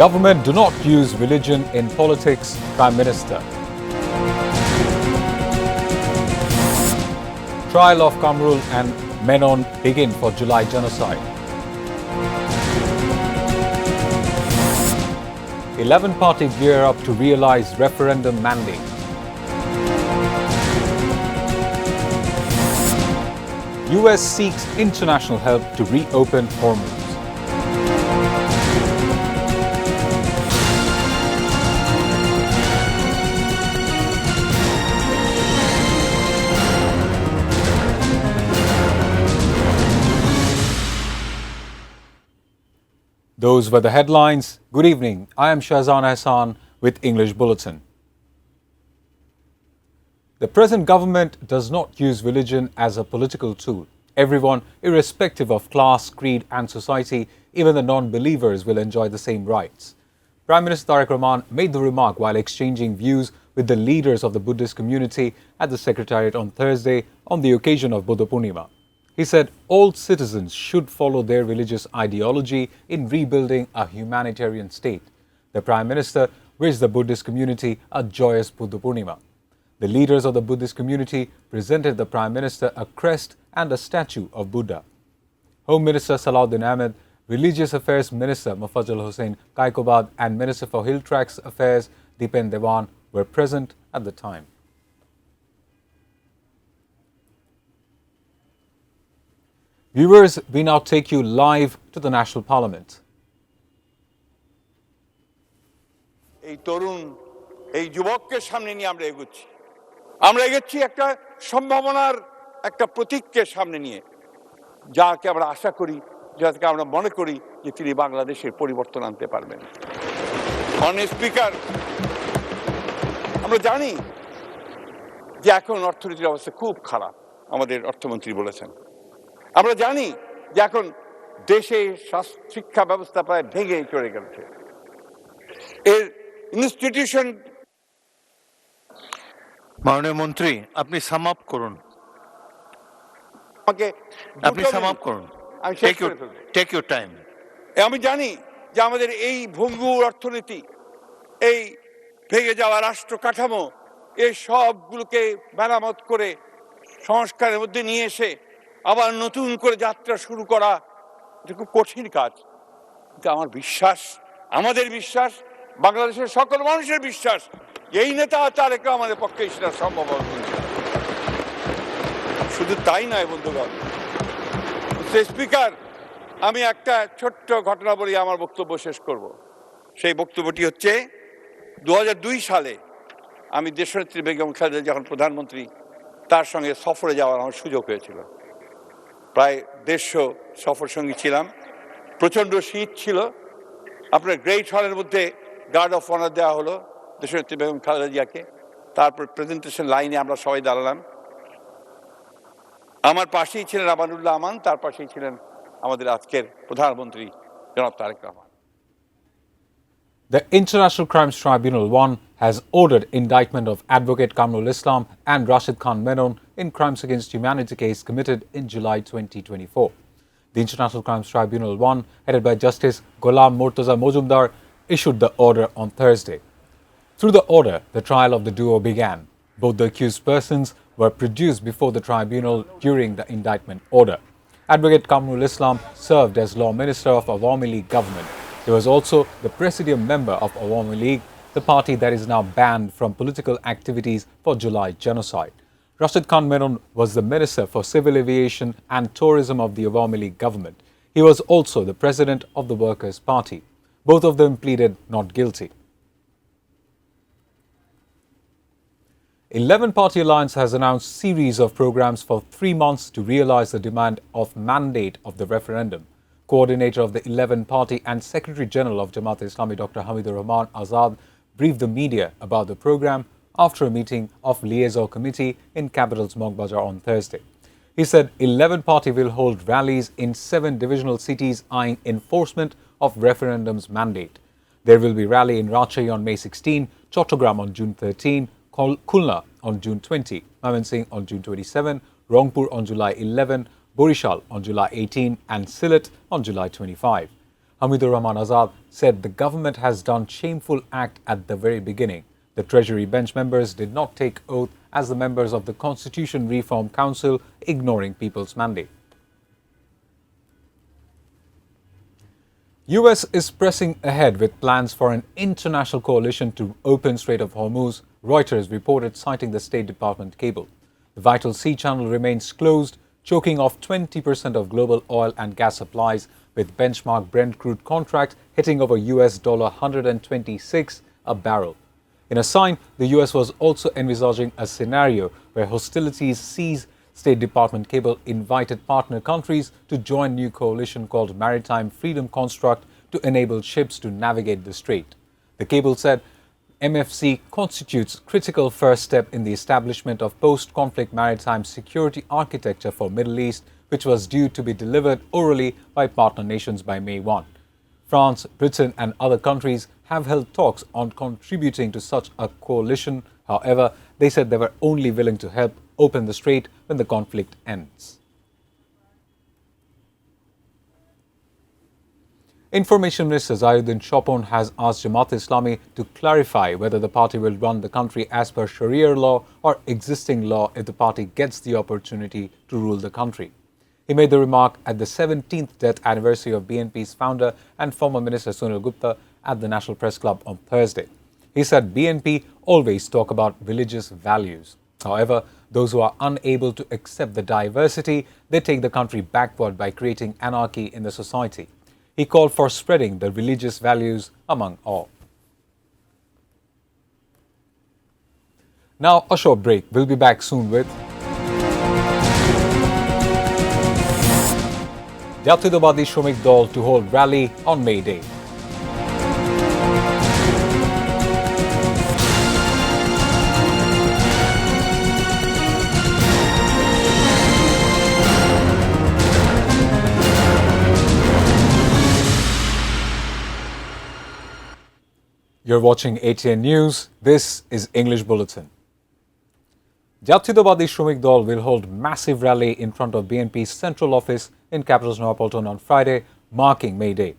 Government do not use religion in politics, Prime Minister. Trial of Kamrul and Menon begin for July genocide. 11 party gear up to realise referendum mandate. US seeks international help to reopen Hormuz. Those were the headlines. Good evening. I am Shahzan Hassan with English Bulletin. The present government does not use religion as a political tool. Everyone, irrespective of class, creed and society, even the non-believers will enjoy the same rights. Prime Minister Tareq Rahman made the remark while exchanging views with the leaders of the Buddhist community at the Secretariat on Thursday on the occasion of Buddha Purnima. He said all citizens should follow their religious ideology in rebuilding a humanitarian state. The Prime Minister wished the Buddhist community a joyous Buddha Purnima. The leaders of the Buddhist community presented the Prime Minister a crest and a statue of Buddha. Home Minister Salahuddin Ahmed, Religious Affairs Minister Mufazzal Hossain Kaikobad and Minister for Hill Tracts Affairs Dipen Dewan were present at the time. Viewers, we now take you live to the National Parliament. এই তরুণ এই যুবককে সামনে নিয়ে আমরা এগোচ্ছি। আমরা এগোচ্ছি একটা সম্ভাবনার একটা প্রতীককে সামনে নিয়ে, যাকে আমরা আশা করি, যাকে আমরা মনে করি যে তিনি বাংলাদেশের পরিবর্তন আনতে পারবেন। মাননীয় স্পিকার, আমরা জানি যে এখন অর্থনীতির অবস্থা খুব খারাপ, আমাদের অর্থমন্ত্রী বলেছেন। আমরা জানি যে এখন দেশে শিক্ষা ব্যবস্থা প্রায় ভেঙে চলে গেছে। এর ইনস্টিটিউশন। মাননীয় মন্ত্রী, আপনি সাম আপ করুন। আপনি সাম আপ করুন। Take your time. আমি জানি যে আমাদের এই ভঙ্গুর অর্থনীতি, এই ভেঙে যাওয়া রাষ্ট্র কাঠামো, এই সবগুলোকে মেরামত করে সংস্কারের মধ্যে নিয়ে এসে আবার নতুন করে যাত্রা শুরু করা এটা খুব কঠিন কাজ। কিন্তু আমার বিশ্বাস, আমাদের বিশ্বাস, বাংলাদেশের সকল মানুষের বিশ্বাস, এই নেতা তারেক রহমানের পক্ষে সেটা সম্ভব হবে। শুধু তাই নয় বন্ধুগণ, স্পিকার, আমি একটা ছোট্ট ঘটনা বলি আমার বক্তব্য শেষ করব। সেই বক্তব্যটি হচ্ছে 2002 সালে আমি দেশনেত্রী বেগম খালেদা যখন প্রধানমন্ত্রী, তার সঙ্গে সফরে যাওয়ার আমার সুযোগ হয়েছিল। প্রায় 150 সফর সঙ্গী ছিলাম। প্রচণ্ড শীত ছিল। আপনার গ্রেট হলের মধ্যে গার্ড অফ অনার দেওয়া হলো দেশনেত্রী বেগম খালেদা জিয়াকে। তারপর প্রেজেন্টেশন লাইনে আমরা সবাই দাঁড়ালাম। আমার পাশেই ছিলেন আমানুল্লাহ আমান, তার পাশেই ছিলেন আমাদের আজকের প্রধানমন্ত্রী জনাব Tarique Rahman. The International Crimes Tribunal 1 has ordered indictment of Advocate Kamrul Islam and Rashid Khan Menon in crimes against humanity case committed in July 2024. The International Crimes Tribunal 1, headed by Justice Ghulam Murtaza Mojumdar, issued the order on Thursday. Through the order, the trial of the duo began. Both the accused persons were produced before the tribunal during the indictment order. Advocate Kamrul Islam served as Law Minister of Awami League government. He was also the Presidium member of Awami League, the party that is now banned from political activities for July genocide. Rashid Khan Menon was the Minister for Civil Aviation and Tourism of the Awami League government. He was also the President of the Workers' Party. Both of them pleaded not guilty. 11-party alliance has announced series of programs for 3 months to realise the demand of mandate of the referendum. Coordinator of the 11-party and Secretary General of Jamaat-e-Islami Dr. Hamidur Rahman Azad briefed the media about the program after a meeting of Liaison Committee in capital's Mogbazar on Thursday. He said 11-party will hold rallies in 7 divisional cities eyeing enforcement of referendum's mandate. There will be rally in Rajshahi on May 16, Chattogram on June 13, Khulna on June 20, Mymensingh on June 27, Rangpur on July 11, Borishal on July 18 and Sylhet on July 25. Hamidur Rahman Azad said the government has done shameful act at the very beginning. The Treasury bench members did not take oath as the members of the Constitution Reform Council, ignoring people's mandate. US is pressing ahead with plans for an international coalition to open Strait of Hormuz, Reuters reported, citing the State Department cable. The vital sea channel remains closed, choking off 20% of global oil and gas supplies, with benchmark Brent crude contract hitting over US $126 a barrel. In a sign, the US was also envisaging a scenario where hostilities cease. State Department cable invited partner countries to join new coalition called Maritime Freedom Construct to enable ships to navigate the strait. The cable said MFC constitutes critical first step in the establishment of post-conflict maritime security architecture for Middle East, which was due to be delivered orally by partner nations by May 1. France, Britain and other countries have held talks on contributing to such a coalition. However, they said they were only willing to help open the strait when the conflict ends. Information Minister Zainuddin Chopon has asked Jamaat-e-Islami to clarify whether the party will run the country as per Sharia law or existing law if the party gets the opportunity to rule the country. He made the remark at the 17th death anniversary of BNP's founder and former Minister Sunil Gupta at the National Press Club on Thursday. He said BNP always talk about religious values. However, those who are unable to accept the diversity, they take the country backward by creating anarchy in the society. He called for spreading the religious values among all. Now, a short break. We'll be back soon with Jatyodabadi Shramik Dol to hold rally on May Day. You're watching ATN News. This is English Bulletin. Jatyodabadi Shramik Dol will hold massive rally in front of BNP's central office in capital Noapaulton on Friday, marking May Day.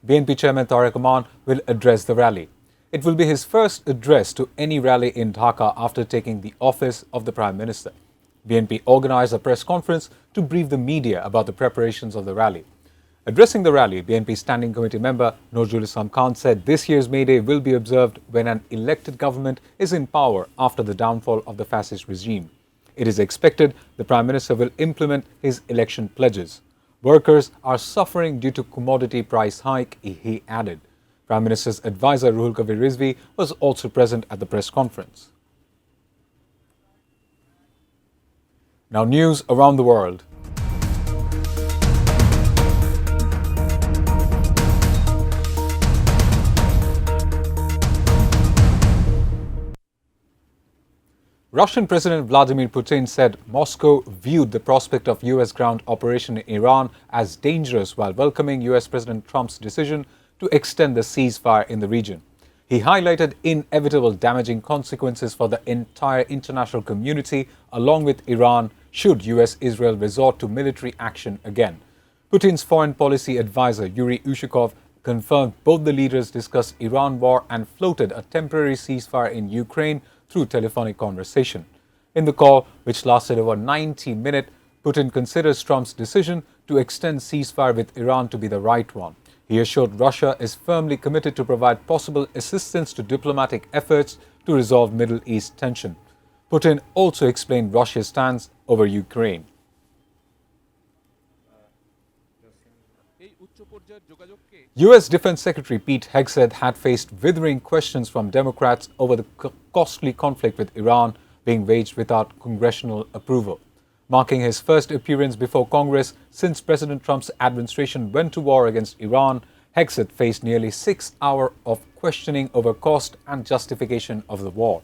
BNP Chairman Tariq Rahman will address the rally. It will be his first address to any rally in Dhaka after taking the office of the Prime Minister. BNP organised a press conference to brief the media about the preparations of the rally. Addressing the rally, BNP Standing Committee member Nozrul Islam Khan said this year's May Day will be observed when an elected government is in power after the downfall of the fascist regime. It is expected the Prime Minister will implement his election pledges. Workers are suffering due to commodity price hike, he added. Prime Minister's advisor Ruhul Kabir Rizvi was also present at the press conference. Now, news around the world. Russian President Vladimir Putin said Moscow viewed the prospect of US ground operation in Iran as dangerous while welcoming US President Trump's decision to extend the ceasefire in the region. He highlighted inevitable damaging consequences for the entire international community along with Iran should US-Israel resort to military action again. Putin's foreign policy advisor Yuri Ushakov confirmed both the leaders discussed Iran war and floated a temporary ceasefire in Ukraine through telephonic conversation. In the call, which lasted over 90 minutes, Putin considers Trump's decision to extend ceasefire with Iran to be the right one. He assured Russia is firmly committed to provide possible assistance to diplomatic efforts to resolve Middle East tension. Putin also explained Russia's stance over Ukraine. US Defense Secretary Pete Hegseth had faced withering questions from Democrats over the costly conflict with Iran being waged without congressional approval. Marking his first appearance before Congress since President Trump's administration went to war against Iran, Hegseth faced nearly 6 hours of questioning over cost and justification of the war.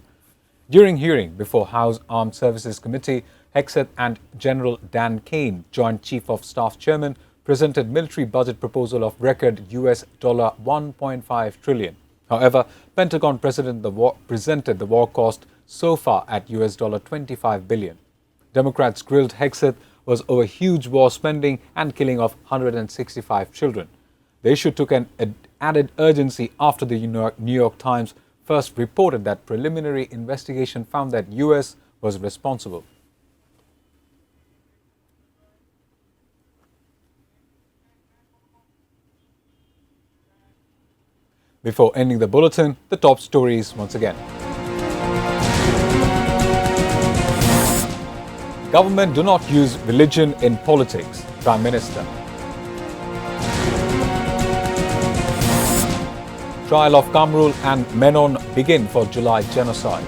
During hearing before House Armed Services Committee, Hegseth and General Dan Kane, Joint Chief of Staff Chairman, presented military budget proposal of record US $1.5 trillion. However, Pentagon presented the war cost so far at US $25 billion. Democrats grilled Hegseth was over huge war spending and killing of 165 children. The issue took an added urgency after the New York Times first reported that preliminary investigation found that US was responsible. Before ending the bulletin, the top stories once again. Government do not use religion in politics, Prime Minister. Trial of Kamrul and Menon begin for July genocide.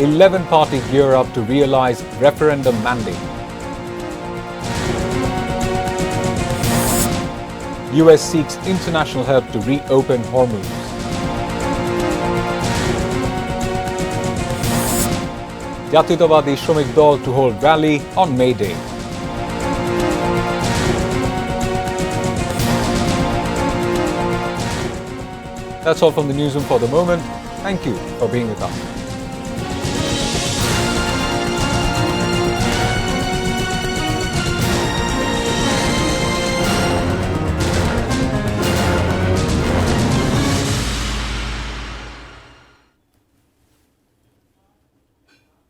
11 party gear up to realise referendum mandate. US seeks international help to reopen Hormuz. Jatyotobadi Shramik Dol to hold rally on May Day. That's all from the newsroom for the moment. Thank you for being with us.